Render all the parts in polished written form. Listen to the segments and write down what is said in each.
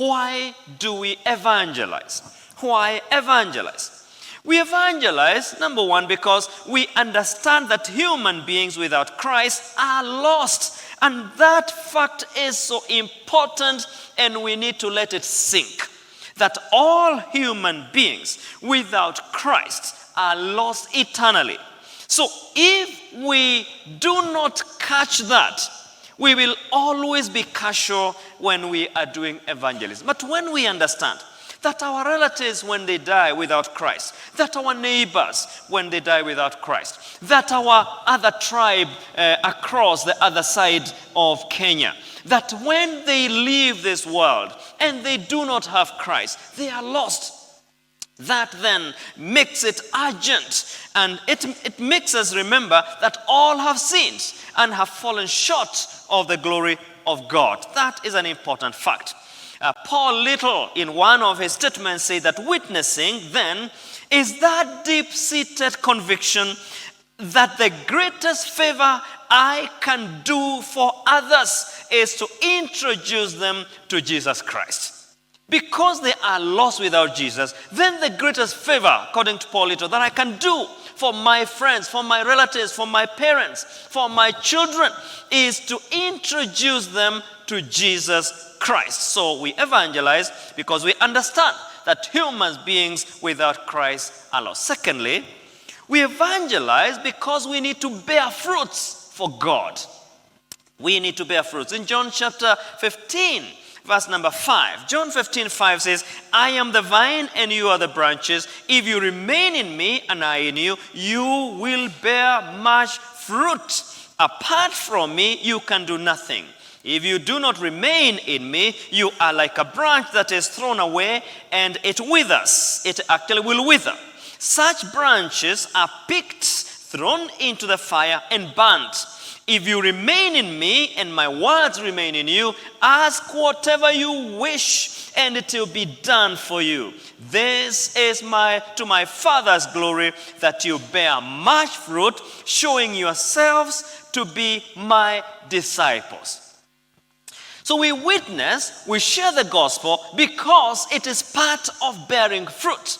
why do we evangelize? Why evangelize? We evangelize, number one, because we understand that human beings without Christ are lost. And that fact is so important, and we need to let it sink. That all human beings without Christ are lost eternally. So if we do not catch that, we will always be casual when we are doing evangelism. But when we understand that our relatives, when they die without Christ, that our neighbors, when they die without Christ, that our other tribe across the other side of Kenya, that when they leave this world and they do not have Christ, they are lost. That then makes it urgent, and it makes us remember that all have sinned and have fallen short of the glory of God. That is an important fact. Paul Little, in one of his statements, said that witnessing then is that deep-seated conviction that the greatest favor I can do for others is to introduce them to Jesus Christ. Because they are lost without Jesus, then the greatest favor, according to Paul Little, that I can do for my friends, for my relatives, for my parents, for my children, is to introduce them to Jesus Christ. So we evangelize because we understand that human beings without Christ are lost. Secondly, we evangelize because we need to bear fruits for God. We need to bear fruits. In John chapter 15, verse number 5, John 15:5 says, I am the vine and you are the branches. If you remain in me and I in you, you will bear much fruit. Apart from me, you can do nothing. If you do not remain in me, you are like a branch that is thrown away and it withers. It actually will wither. Such branches are picked, thrown into the fire and burnt. If you remain in me and my words remain in you, ask whatever you wish and it will be done for you. This is to my Father's glory, that you bear much fruit, showing yourselves to be my disciples. So we witness, we share the gospel because it is part of bearing fruit.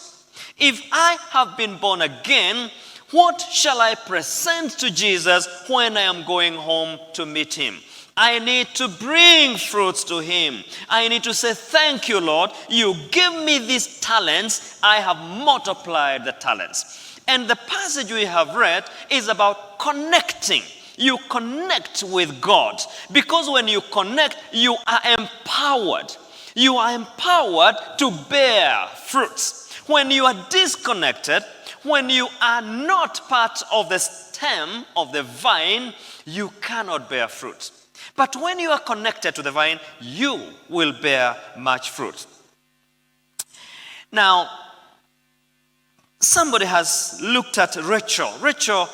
If I have been born again, what shall I present to Jesus when I am going home to meet him? I need to bring fruits to him. I need to say, thank you, Lord. You give me these talents. I have multiplied the talents. And the passage we have read is about connecting. You connect with God. Because when you connect, you are empowered. You are empowered to bear fruits. When you are disconnected, when you are not part of the stem of the vine, you cannot bear fruit. But when you are connected to the vine, you will bear much fruit. Now, somebody has looked at Rachel. Rachel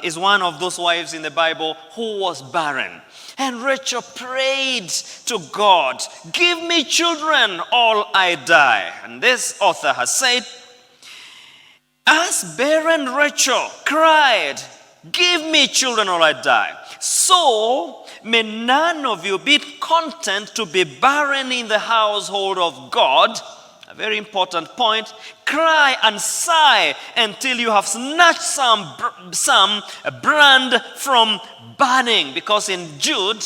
is one of those wives in the Bible who was barren. And Rachel prayed to God, give me children or I die. And this author has said, as barren Rachel cried, give me children or I die, so may none of you be content to be barren in the household of God. A very important point. Cry and sigh until you have snatched some brand from burning. Because in Jude,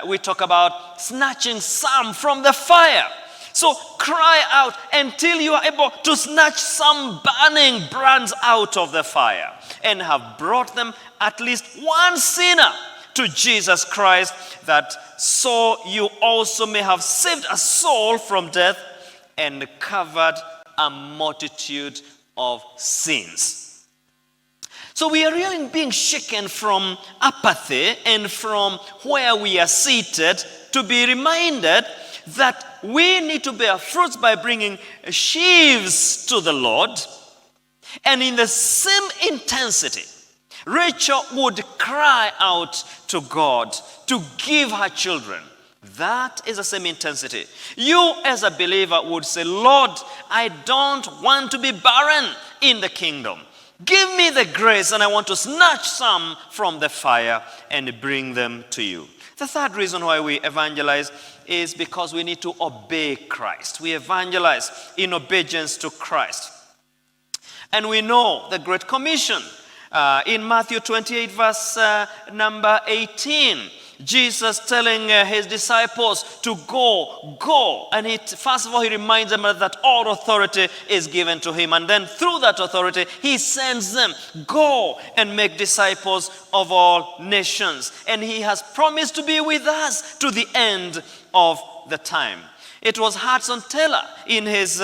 we talk about snatching some from the fire. So cry out until you are able to snatch some burning brands out of the fire and have brought them, at least one sinner, to Jesus Christ, that so you also may have saved a soul from death and covered a multitude of sins. So we are really being shaken from apathy and from where we are seated to be reminded that we need to bear fruits by bringing sheaves to the Lord. And in the same intensity, Rachel would cry out to God to give her children. That is the same intensity. You as a believer would say, Lord, I don't want to be barren in the kingdom. Give me the grace, and I want to snatch some from the fire and bring them to you. The third reason why we evangelize is because we need to obey Christ. We evangelize in obedience to Christ. And we know the Great Commission. In Matthew 28, verse number 18, Jesus telling his disciples to go. And first of all, he reminds them that all authority is given to him. And then through that authority, he sends them, go and make disciples of all nations. And he has promised to be with us to the end of the time. It was Hudson Taylor in his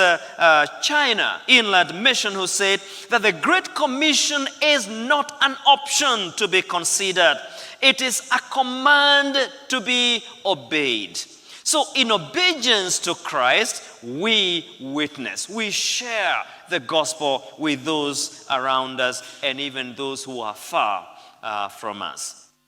China Inland Mission who said that the Great Commission is not an option to be considered. It is a command to be obeyed. So in obedience to Christ, we witness. We share the gospel with those around us and even those who are far from us.